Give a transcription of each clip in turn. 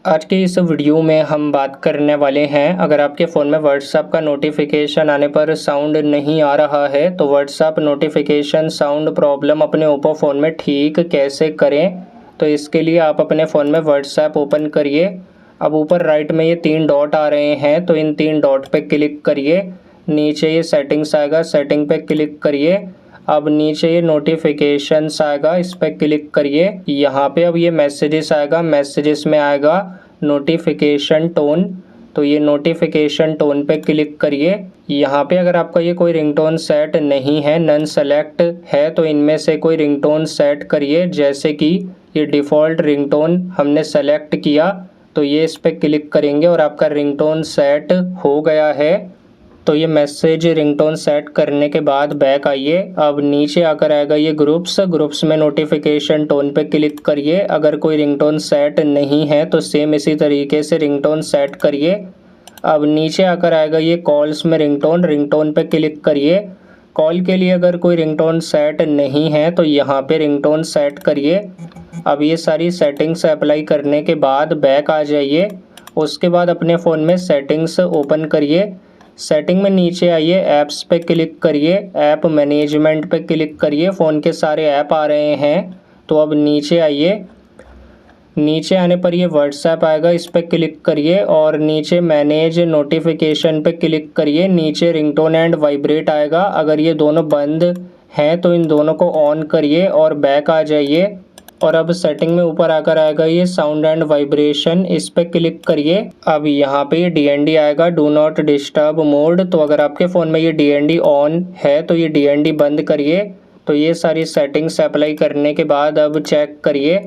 आज के इस वीडियो में हम बात करने वाले हैं, अगर आपके फ़ोन में व्हाट्सएप का नोटिफिकेशन आने पर साउंड नहीं आ रहा है तो व्हाट्सएप नोटिफिकेशन साउंड प्रॉब्लम अपने ओप्पो फ़ोन में ठीक कैसे करें। तो इसके लिए आप अपने फ़ोन में व्हाट्सएप ओपन करिए। अब ऊपर राइट में ये 3 डॉट आ रहे हैं तो इन 3 डॉट पे क्लिक करिए। नीचे ये सेटिंग्स आएगा, सेटिंग पे क्लिक करिए। अब नीचे ये नोटिफिकेशंस आएगा, इस पर क्लिक करिए। यहाँ पे अब ये मैसेजेस आएगा, मैसेजेस में आएगा नोटिफिकेशन टोन। तो ये नोटिफिकेशन टोन पे क्लिक करिए। यहाँ पे अगर आपका ये कोई रिंगटोन सेट नहीं है, नन सेलेक्ट है, तो इनमें से कोई रिंगटोन सेट करिए। जैसे कि ये डिफ़ॉल्ट रिंगटोन हमने सेलेक्ट किया तो ये इस पर क्लिक करेंगे और आपका रिंगटोन सेट हो गया है। तो ये मैसेज रिंगटोन सेट करने के बाद बैक आइए। अब नीचे आकर आएगा ये ग्रुप्स में नोटिफिकेशन टोन पे क्लिक करिए। अगर कोई रिंगटोन सेट नहीं है तो सेम इसी तरीके से रिंगटोन सेट करिए। अब नीचे आकर आएगा ये कॉल्स में रिंगटोन पे क्लिक करिए। कॉल के लिए अगर कोई रिंगटोन सेट नहीं है तो यहाँ पे रिंगटोन सेट करिए। अब ये सारी सेटिंग्स अप्लाई करने के बाद बैक आ जाइए। उसके बाद अपने फ़ोन में सेटिंग्स ओपन करिए। सेटिंग में नीचे आइए, ऐप्स पे क्लिक करिए, ऐप मैनेजमेंट पे क्लिक करिए। फ़ोन के सारे ऐप आ रहे हैं। तो अब नीचे आइए, नीचे आने पर ये व्हाट्सएप आएगा, इस पर क्लिक करिए और नीचे मैनेज नोटिफिकेशन पे क्लिक करिए। नीचे रिंगटोन एंड वाइब्रेट आएगा, अगर ये दोनों बंद हैं तो इन दोनों को ऑन करिए और बैक आ जाइए। और अब सेटिंग में ऊपर आकर आएगा ये साउंड एंड वाइब्रेशन, इस पे क्लिक करिए। अब यहाँ पे ये DND आएगा, डू नॉट डिस्टर्ब मोड। तो अगर आपके फ़ोन में ये DND ऑन है तो ये DND बंद करिए। तो ये सारी सेटिंग्स अप्लाई करने के बाद अब चेक करिए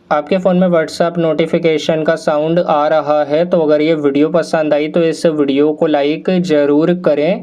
आपके फ़ोन में व्हाट्सएप नोटिफिकेशन का साउंड आ रहा है। तो अगर ये वीडियो पसंद आई तो इस वीडियो को लाइक ज़रूर करें।